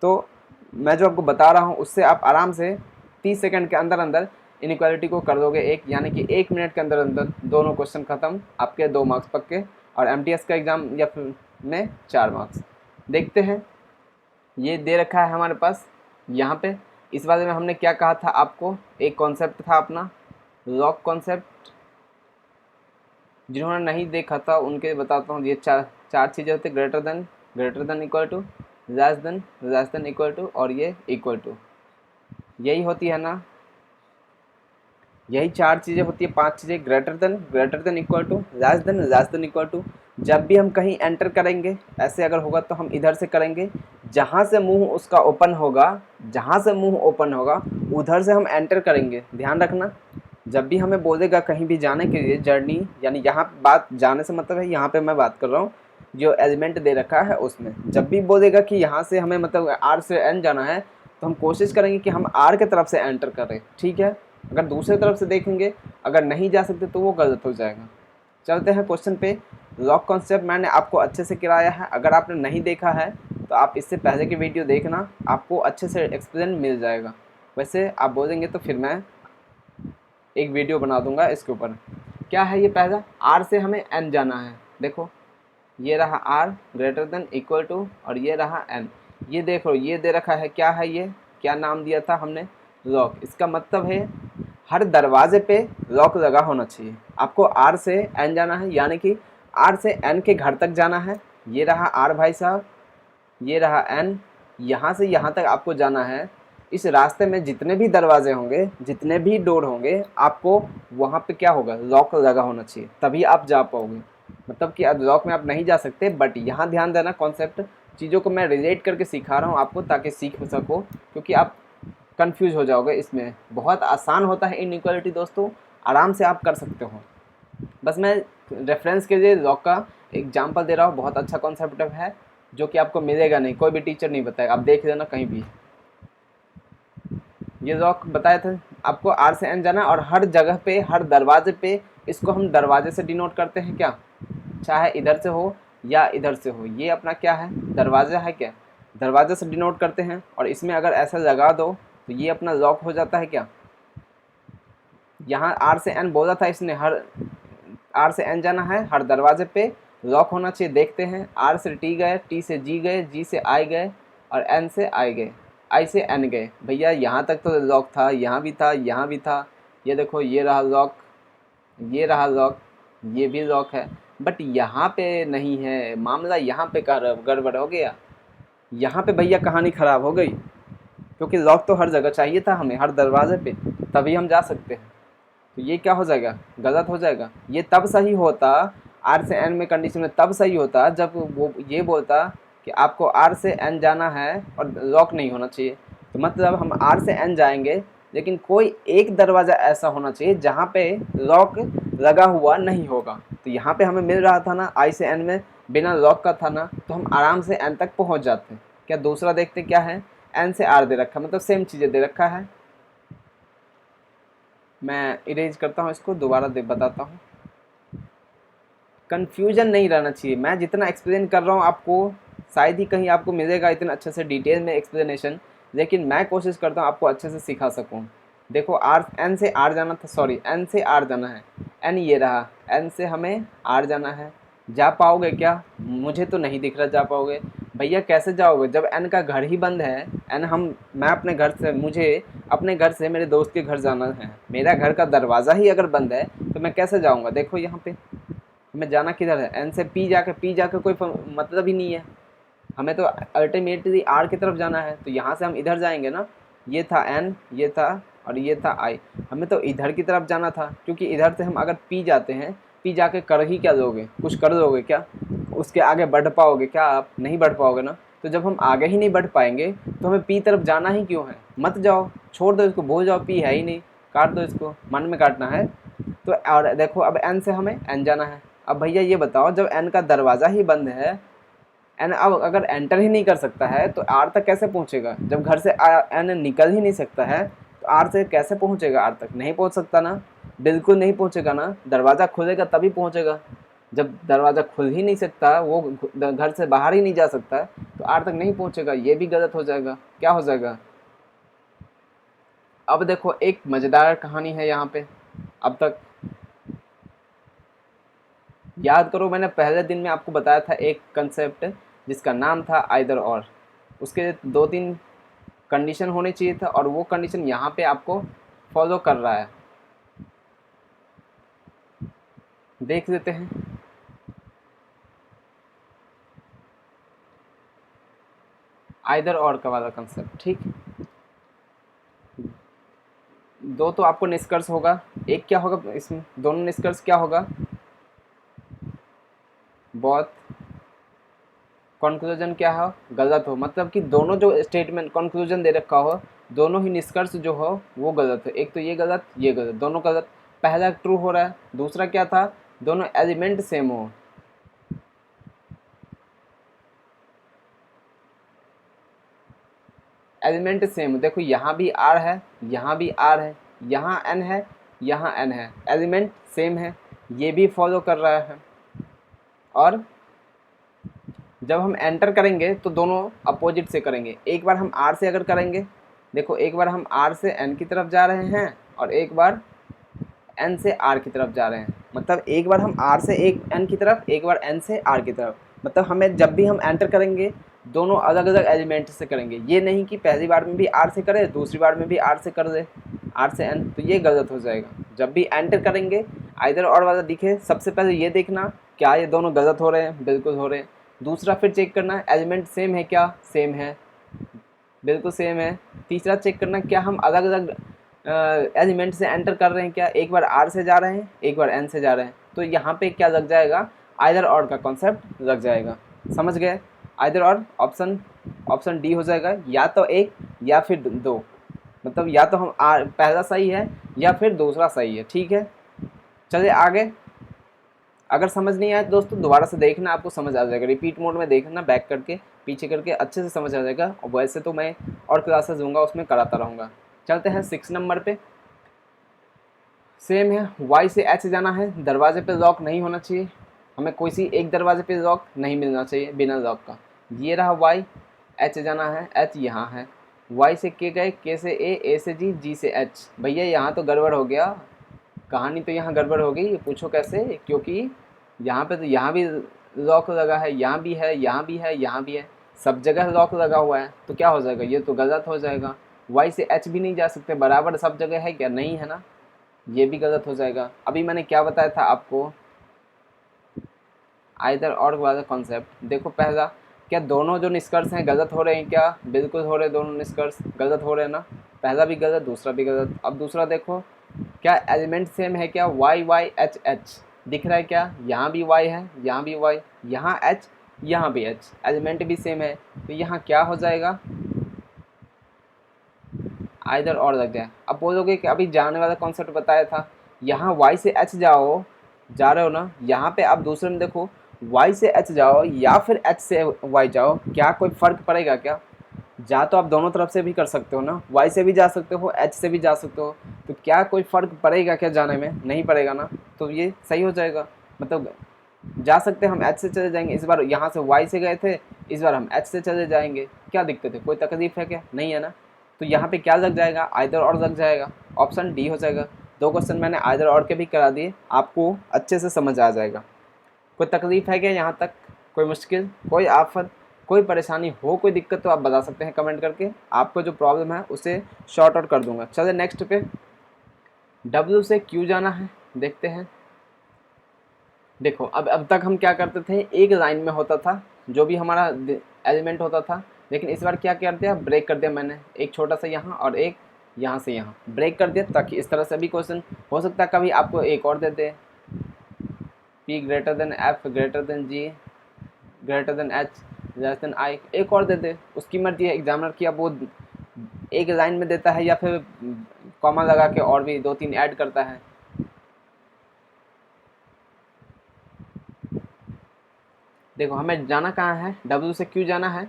तो मैं जो आपको बता रहा हूँ उससे आप आराम से 30 सेकंड के अंदर अंदर इनइक्वालिटी को कर दोगे एक, यानी कि 1 मिनट के अंदर अंदर दोनों क्वेश्चन खत्म, आपके 2 मार्क्स पक्के। और एमटीएस का एग्ज़ाम या फिर में 4 मार्क्स। देखते हैं, ये दे रखा है हमारे पास यहाँ पे। इस बारे में हमने क्या कहा था आपको, एक कॉन्सेप्ट था अपना लॉक कॉन्सेप्ट, जिन्होंने नहीं देखा था उनके बताता हूँ। ये चार चीज़ें होती, greater than equal to, less than equal to, और ये इक्वल टू, यही होती है ना, यही 4 चीज़ें होती है, 5 चीज़ें, greater than equal to, less than equal to. जब भी हम कहीं एंटर करेंगे, ऐसे अगर होगा तो हम इधर से करेंगे, जहाँ से मुंह उसका ओपन होगा, जहाँ से मुंह ओपन होगा उधर से हम एंटर करेंगे। ध्यान रखना, जब भी हमें बोलेगा कहीं भी जाने के लिए, जर्नी, यानी यहाँ बात जाने से मतलब है, यहाँ पे मैं बात कर रहा हूँ जो एलिमेंट दे रखा है उसमें, जब भी बोलेगा कि यहाँ से हमें मतलब आर से एन जाना है, तो हम कोशिश करेंगे कि हम आर के तरफ से एंटर करें, ठीक है। अगर दूसरे तरफ से देखेंगे, अगर नहीं जा सकते तो वो गलत हो जाएगा। चलते हैं क्वेश्चन पे। लॉक कॉन्सेप्ट मैंने आपको अच्छे से कराया है, अगर आपने नहीं देखा है तो आप इससे पहले की वीडियो देखना, आपको अच्छे से एक्सप्लेन मिल जाएगा। वैसे आप बोलेंगे तो फिर मैं एक वीडियो बना दूंगा इसके ऊपर। क्या है ये, पहला आर से हमें एन जाना है, देखो ये रहा R greater than equal to, और ये रहा एन। ये देखो ये दे रखा है, क्या है ये, क्या नाम दिया था हमने, लॉक। इसका मतलब है हर दरवाजे पे लॉक लगा होना चाहिए। आपको आर से एन जाना है, यानी कि आर से एन के घर तक जाना है। ये रहा आर भाई साहब, ये रहा एन, यहाँ से यहाँ तक आपको जाना है। इस रास्ते में जितने भी दरवाजे होंगे, जितने भी डोर होंगे, आपको वहाँ पे क्या होगा, लॉक लगा होना चाहिए, तभी आप जा पाओगे। मतलब कि अब लॉक में आप नहीं जा सकते, बट यहाँ ध्यान देना, कॉन्सेप्ट चीज़ों को मैं रिलेट करके सिखा रहा हूँ आपको, ताकि सीख सको, क्योंकि आप कंफ्यूज हो जाओगे। इसमें बहुत आसान होता है इनइक्वालिटी दोस्तों, आराम से आप कर सकते हो। बस मैं रेफरेंस के लिए लॉक का एग्जांपल दे रहा हूँ, बहुत अच्छा कॉन्सेप्ट है जो कि आपको मिलेगा नहीं, कोई भी टीचर नहीं बताएगा, आप देख लेना कहीं भी। ये लॉक बताया था आपको, आर से एन जाना, और हर जगह पे, हर दरवाजे पे, इसको हम दरवाजे से डिनोट करते हैं क्या, चाहे इधर से हो या इधर से हो, ये अपना क्या है, दरवाज़ा है क्या, दरवाजे से डिनोट करते हैं। और इसमें अगर ऐसा लगा दो तो ये अपना लॉक हो जाता है क्या, यहाँ आर से एन बोला था इसने, हर आर से एन जाना है, हर दरवाजे पे लॉक होना चाहिए। देखते हैं, आर से टी गए, टी से जी गए, जी से आई गए और एन से आई गए, आई से एन गए। भैया यहाँ तक तो लॉक था, यहाँ भी था, यहाँ भी था। ये देखो, ये रहा लॉक, ये रहा लॉक, ये भी लॉक है। बट यहाँ पे नहीं है, मामला यहाँ पे गड़बड़ हो गया। यहाँ पे भैया कहानी ख़राब हो गई, क्योंकि लॉक तो हर जगह चाहिए था हमें, हर दरवाजे पे, तभी हम जा सकते हैं। तो ये क्या हो जाएगा, गलत हो जाएगा। ये तब सही होता, आर से एन में कंडीशन में तब सही होता जब वो ये बोलता कि आपको आर से एन जाना है और लॉक नहीं होना चाहिए। तो मतलब हम आर से एन जाएंगे, लेकिन कोई एक दरवाज़ा ऐसा होना चाहिए जहाँ पे लॉक लगा हुआ नहीं होगा। तो यहाँ पे हमें मिल रहा था ना, आई से एन में बिना लॉक का था ना, तो हम आराम से एन तक पहुँच जाते। क्या दूसरा देखते क्या है, एन से आर दे रखा, मतलब सेम चीज़ें दे रखा है। मैं इरेज करता हूँ इसको, दोबारा बताता हूँ। कन्फ्यूजन नहीं रहना चाहिए। मैं जितना एक्सप्लेन कर रहा हूँ आपको, शायद ही कहीं आपको मिलेगा इतना अच्छे से डिटेल में एक्सप्लेनेशन, लेकिन मैं कोशिश करता हूँ आपको अच्छे से सिखा सकूँ। देखो, आर एन से आर जाना था, सॉरी एन से आर जाना है, एन ये रहा, एन से हमें आर जाना है। जा पाओगे क्या, मुझे तो नहीं दिख रहा जा पाओगे। भैया कैसे जाओगे जब एन का घर ही बंद है। एन मैं अपने घर से, मुझे अपने घर से मेरे दोस्त के घर जाना है, मेरा घर का दरवाज़ा ही अगर बंद है तो मैं कैसे जाऊँगा। देखो यहाँ पे हमें जाना किधर है, एन से पी जाके कोई मतलब ही नहीं है। हमें तो अल्टीमेटली आर की तरफ जाना है, तो यहाँ से हम इधर जाएंगे ना। ये था एन, ये था और ये था आई, हमें तो इधर की तरफ जाना था, क्योंकि इधर से हम अगर पी जाते हैं, पी जाके कर ही क्या दोगे, कुछ कर दोगे क्या, उसके आगे बढ़ पाओगे क्या, आप नहीं बढ़ पाओगे ना। तो जब हम आगे ही नहीं बढ़ पाएंगे तो हमें पी तरफ जाना ही क्यों है। मत जाओ, छोड़ दो इसको, भूल जाओ, पी है ही नहीं, काट दो इसको, मन में काटना है। तो और देखो, अब एन से हमें एन जाना है। अब भैया ये बताओ, जब एन का दरवाज़ा ही बंद है, एन अब अगर एंटर ही नहीं कर सकता है तो आर तक कैसे पहुंचेगा। जब घर से एन निकल ही नहीं सकता है तो आर से कैसे पहुंचेगा, आर तक नहीं पहुंच सकता ना, बिल्कुल नहीं पहुंचेगा ना। दरवाज़ा खुलेगा तभी पहुंचेगा। जब दरवाज़ा खुल ही नहीं सकता, वो घर से बाहर ही नहीं जा सकता, तो आर तक नहीं पहुंचेगा। ये भी गलत हो जाएगा। क्या हो जाएगा। अब देखो, एक मज़ेदार कहानी है यहाँ पे। अब तक याद करो, मैंने पहले दिन में आपको बताया था एक कंसेप्ट जिसका नाम था आइदर और। उसके 2-3 कंडीशन होनी चाहिए था, और वो कंडीशन यहाँ पे आपको फॉलो कर रहा है। देख लेते हैं। आइदर और का वाला कंसेप्ट, ठीक। दो तो आपको निष्कर्ष होगा, एक क्या होगा इसमें, दोनों निष्कर्ष क्या होगा, बहुत कंक्लूजन क्या हो, गलत हो। मतलब कि दोनों जो स्टेटमेंट कंक्लूजन दे रखा हो, दोनों ही निष्कर्ष जो हो वो गलत है। एक तो ये गलत, ये गलत, दोनों गलत। पहला ट्रू हो रहा है, दूसरा क्या था, दोनों एलिमेंट सेम हो। एलिमेंट सेम, देखो यहाँ भी आर है, यहाँ भी आर है, यहाँ एन है, यहाँ एन है, एलिमेंट सेम है, ये भी फॉलो कर रहा है। और जब हम एंटर करेंगे तो दोनों अपोजिट से करेंगे। एक बार हम आर से अगर करेंगे, देखो एक बार हम आर से एन की तरफ जा रहे हैं और एक बार एन से आर की तरफ जा रहे हैं। मतलब एक बार हम आर से एक एन की तरफ, एक बार एन से आर की तरफ। मतलब हमें जब भी हम एंटर करेंगे दोनों अलग अलग एलिमेंट से करेंगे। ये नहीं कि पहली बार में भी आर से करें, दूसरी बार में भी आर से कर दे, आर से एन, तो ये गलत हो जाएगा। जब भी एंटर करेंगे आइदर और वाला दिखे, सबसे पहले ये देखना क्या ये दोनों गलत हो रहे हैं, बिल्कुल हो रहे हैं। दूसरा फिर चेक करना एलिमेंट सेम है क्या, सेम है, बिल्कुल सेम है। तीसरा चेक करना क्या हम अलग अलग एलिमेंट से एंटर कर रहे हैं क्या, एक बार आर से जा रहे हैं, एक बार एन से जा रहे हैं। तो यहाँ पे क्या लग जाएगा, आइदर और का कॉन्सेप्ट लग जाएगा। समझ गए, आइदर और ऑप्शन डी हो जाएगा, या तो एक या फिर दो। मतलब या तो हम पहला सही है या फिर दूसरा सही है, ठीक है। चलिए आगे। अगर समझ नहीं आया दोस्तों दोबारा से देखना, आपको समझ आ जाएगा। रिपीट मोड में देखना, बैक करके पीछे करके अच्छे से समझ आ जाएगा। और वैसे तो मैं और क्लासेस दूंगा, उसमें कराता रहूँगा। चलते हैं 6 नंबर पे। सेम है, वाई से एच जाना है, दरवाजे पे लॉक नहीं होना चाहिए। हमें कोई सी एक दरवाजे पे लॉक नहीं मिलना चाहिए बिना लॉक का। ये रहा वाई, एच जाना है, एच यहाँ है। वाई से के गए, के से ए से जी, जी से एच। भैया यहाँ तो गड़बड़ हो गया, कहानी तो यहाँ गड़बड़ हो गई, पूछो कैसे, क्योंकि यहाँ पे तो यहाँ भी लॉक लगा है, यहाँ भी है, यहाँ भी है, यहाँ भी है, सब जगह लॉक लगा हुआ है, तो क्या हो जाएगा, ये तो गलत हो जाएगा। वाई से एच भी नहीं जा सकते, बराबर सब जगह है क्या, नहीं है ना, ये भी गलत हो जाएगा। अभी मैंने क्या बताया था आपको, आइदर और वाला कॉन्सेप्ट। देखो पहला, क्या दोनों जो निष्कर्ष हैं गलत हो रहे हैं क्या, बिल्कुल हो रहे हैं, दोनों निष्कर्ष गलत हो रहे हैं ना, पहला भी गलत दूसरा भी गलत। अब दूसरा देखो, क्या एलिमेंट सेम है क्या, वाई वाई एच एच दिख रहा है क्या, यहाँ भी वाई है, यहाँ भी वाई, यहाँ एच, यहाँ भी एच, एलिमेंट भी सेम है, तो यहाँ क्या हो जाएगा, आइदर और लग जाए। अब बोलोगे कि अभी जाने वाला कॉन्सेप्ट बताया था, यहाँ वाई से एच जाओ, जा रहे हो ना, यहाँ पे आप दूसरे में देखो, वाई से एच जाओ या फिर एच से वाई जाओ, क्या कोई फ़र्क पड़ेगा क्या, जा तो आप दोनों तरफ से भी कर सकते हो ना, वाई से भी जा सकते हो, एच से भी जा सकते हो, तो क्या कोई फ़र्क पड़ेगा क्या जाने में, नहीं पड़ेगा ना, तो ये सही हो जाएगा। मतलब जा सकते हैं हम, एच से चले जाएंगे, इस बार यहाँ से वाई से गए थे, इस बार हम एच से चले जाएंगे, क्या दिक्कत है, कोई तकलीफ है क्या, नहीं है ना, तो यहाँ पे क्या लग जाएगा, आइदर और लग जाएगा, ऑप्शन डी हो जाएगा। दो क्वेश्चन मैंने आइदर और के भी करा दिए, आपको अच्छे से समझ आ जाएगा। कोई तकलीफ़ है क्या यहाँ तक, कोई मुश्किल, कोई आफत, कोई परेशानी हो, कोई दिक्कत, तो आप बता सकते हैं कमेंट करके, आपको जो प्रॉब्लम है उसे शॉर्ट आउट कर दूंगा। चलिए नेक्स्ट पे, W से Q जाना है, देखते हैं। देखो अब तक हम क्या करते थे, एक लाइन में होता था जो भी हमारा एलिमेंट होता था, लेकिन इस बार क्या कर दिया, ब्रेक कर दिया मैंने, एक छोटा सा यहाँ और एक यहाँ से यहाँ ब्रेक कर दिया, ताकि इस तरह से भी क्वेश्चन हो सकता है कभी आपको एक और दे दे, P greater then F greater than G greater than H less than I, एक और दे दे, उसकी मर्जी है एग्जामिनर की, अब वो एक लाइन में देता है या फिर कॉमा लगा के और भी दो तीन ऐड करता है। देखो हमें जाना कहाँ है, W से Q जाना है,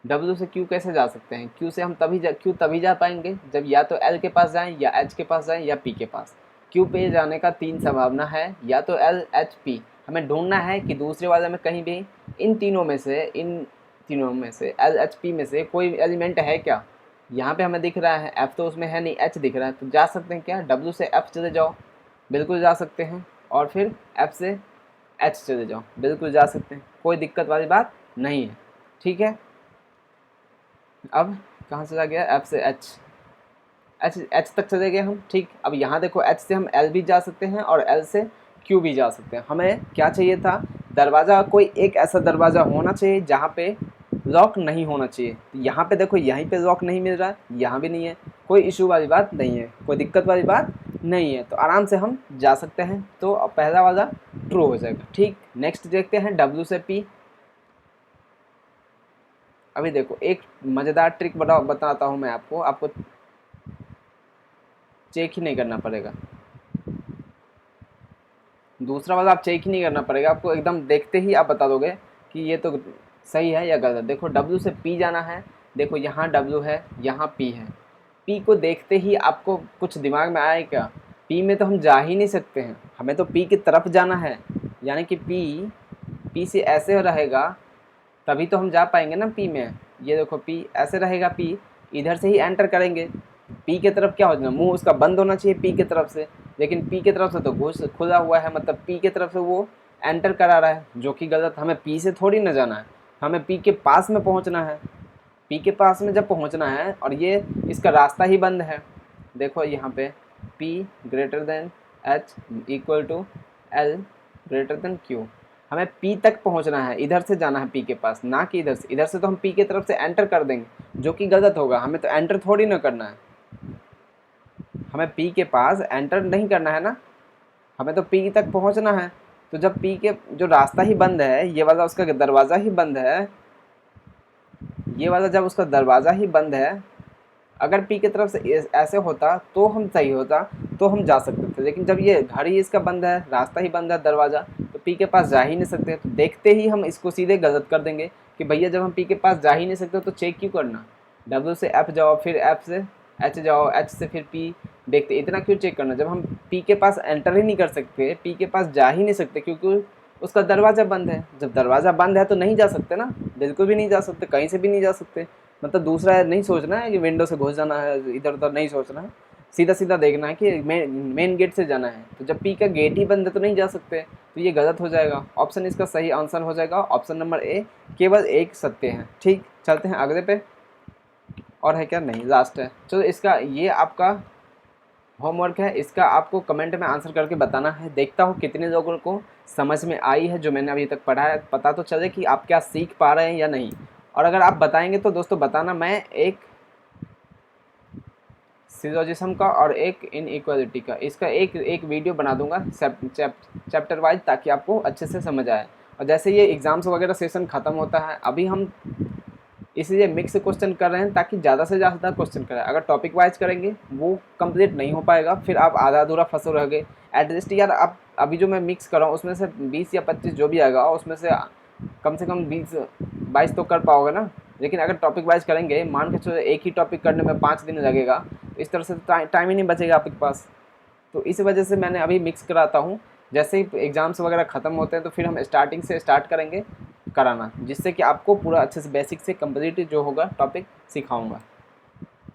W से Q कैसे जा सकते हैं, Q से हम Q तभी जा पाएंगे जब या तो L के पास जाएं, या H के पास जाएं, या P के पास। Q पे जाने का तीन संभावना है, या तो L H P, हमें ढूंढना है कि दूसरे वाले में कहीं भी इन तीनों में से L H P में से कोई एलिमेंट है क्या, यहाँ पे हमें दिख रहा है F तो उसमें है नहीं, H दिख रहा है, तो जा सकते हैं क्या, W से F चले जाओ, बिल्कुल जा सकते हैं, और फिर F से H चले जाओ, बिल्कुल जा सकते हैं, कोई दिक्कत वाली बात नहीं है, ठीक है। अब कहाँ से जा गया, F से H तक चले गए हम, ठीक। अब यहाँ देखो H से हम L भी जा सकते हैं और L से Q भी जा सकते हैं। हमें क्या चाहिए था, दरवाज़ा, कोई एक ऐसा दरवाज़ा होना चाहिए जहाँ पे लॉक नहीं होना चाहिए। तो यहाँ पे देखो, यहीं पे लॉक नहीं मिल रहा है, यहाँ भी नहीं है, कोई इशू वाली बात नहीं है, कोई दिक्कत वाली बात नहीं है, तो आराम से हम जा सकते हैं, तो पहला वाला ट्रू हो जाएगा, ठीक। नेक्स्ट देखते हैं W से P। अभी देखो एक मज़ेदार ट्रिक बताता हूँ मैं आपको चेक ही नहीं करना पड़ेगा, दूसरा वाला आप चेक ही नहीं करना पड़ेगा, आपको एकदम देखते ही आप बता दोगे कि ये तो सही है या गलत। देखो W से P जाना है, देखो यहाँ W है, यहाँ P है, P को देखते ही आपको कुछ दिमाग में आए क्या, P में तो हम जा ही नहीं सकते हैं, हमें तो P की तरफ जाना है, यानी कि P से ऐसे रहेगा तभी तो हम जा पाएंगे ना P में। ये देखो P ऐसे रहेगा, P इधर से ही एंटर करेंगे, P की तरफ क्या हो जाना, मुंह उसका बंद होना चाहिए P की तरफ से, लेकिन P की तरफ से तो घुस खुला हुआ है, मतलब P की तरफ से वो एंटर करा रहा है, जो कि गलत। हमें P से थोड़ी ना जाना है, हमें P के पास में पहुंचना है, P के पास में जब पहुंचना है और ये इसका रास्ता ही बंद है, देखो यहाँ पे P greater than H equal to L greater than Q, हमें P तक पहुंचना है, इधर से जाना है P के पास, ना कि इधर से तो हम P की तरफ से एंटर कर देंगे, जो कि गलत होगा, हमें तो एंटर थोड़ी ना करना है, हमें P के पास एंटर नहीं करना है ना, हमें तो P तक पहुंचना है। तो जब P के जो रास्ता ही बंद है, ये वाला उसका दरवाज़ा ही बंद है, ये वाला जब उसका दरवाज़ा ही बंद है, अगर P की तरफ से ऐसे होता तो हम सही होता, तो हम जा सकते थे, लेकिन जब ये घर ही इसका बंद है, रास्ता ही बंद है, दरवाज़ा, तो P के पास जा ही नहीं सकते, तो देखते ही हम इसको सीधे गलत कर देंगे कि भैया जब हम P के पास जा ही नहीं सकते तो चेक क्यों करना, W से F जाओ, फिर F से H जाओ, H से फिर P, देखते इतना क्यों चेक करना, जब हम P के पास एंटर ही नहीं कर सकते, P के पास जा ही नहीं सकते, क्योंकि उसका दरवाज़ा बंद है। जब दरवाज़ा बंद है तो नहीं जा सकते ना, बिल्कुल भी नहीं जा सकते, कहीं से भी नहीं जा सकते, मतलब दूसरा नहीं सोचना है कि विंडो से घुस जाना है, इधर उधर नहीं सोचना है, सीधा सीधा देखना है कि मेन गेट से जाना है। तो जब पी का गेट ही बंद है तो नहीं जा सकते, तो ये गलत हो जाएगा। ऑप्शन इसका सही आंसर हो जाएगा ऑप्शन नंबर ए, केवल एक सत्य है। ठीक, चलते हैं अगले पे। और है क्या? नहीं, लास्ट है। चलो इसका ये आपका होमवर्क है, इसका आपको कमेंट में आंसर करके बताना है। देखता हूँ कितने लोगों को समझ में आई है जो मैंने अभी तक पढ़ा है, पता तो चले कि आप क्या सीख पा रहे हैं या नहीं। और अगर आप बताएंगे तो दोस्तों बताना, मैं एक सिलोजिज्म का और एक इनइक्वालिटी का इसका एक वीडियो बना दूंगा चैप्टर वाइज, ताकि आपको अच्छे से समझ आए। और जैसे ये एग्ज़ाम्स वगैरह सेशन ख़त्म होता है, अभी हम इसलिए मिक्स क्वेश्चन कर रहे हैं ताकि ज़्यादा से ज़्यादा क्वेश्चन करें। अगर टॉपिक वाइज करेंगे वो कंप्लीट नहीं हो पाएगा, फिर आप आधा अधूरा फंसे रहोगे। एटलीस्ट यार आप अभी जो मैं मिक्स कर रहा हूँ उसमें से 20 या 25 जो भी आएगा उसमें से कम 20-22 तो कर पाओगे ना। लेकिन अगर टॉपिक वाइज करेंगे, मान के चलो एक ही टॉपिक करने में 5 दिन लगेगा, तो इस तरह से टाइम ही नहीं बचेगा आपके पास। तो इस वजह से मैंने अभी मिक्स कराता हूँ। जैसे ही एग्ज़ाम्स वगैरह ख़त्म होते हैं तो फिर हम स्टार्टिंग से स्टार्ट करेंगे कराना, जिससे कि आपको पूरा अच्छे से बेसिक से कंप्लीट जो होगा टॉपिक सिखाऊंगा।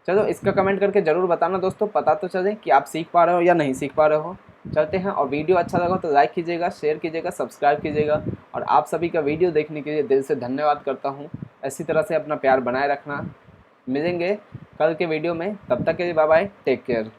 चलो इसका कमेंट करके ज़रूर बताना दोस्तों, पता तो चले कि आप सीख पा रहे हो या नहीं सीख पा रहे हो। चलते हैं, और वीडियो अच्छा लगा तो लाइक कीजिएगा, शेयर कीजिएगा, सब्सक्राइब कीजिएगा। और आप सभी का वीडियो देखने के लिए दिल से धन्यवाद करता हूँ। इसी तरह से अपना प्यार बनाए रखना। मिलेंगे कल के वीडियो में, तब तक के लिए बाय बाय, टेक केयर।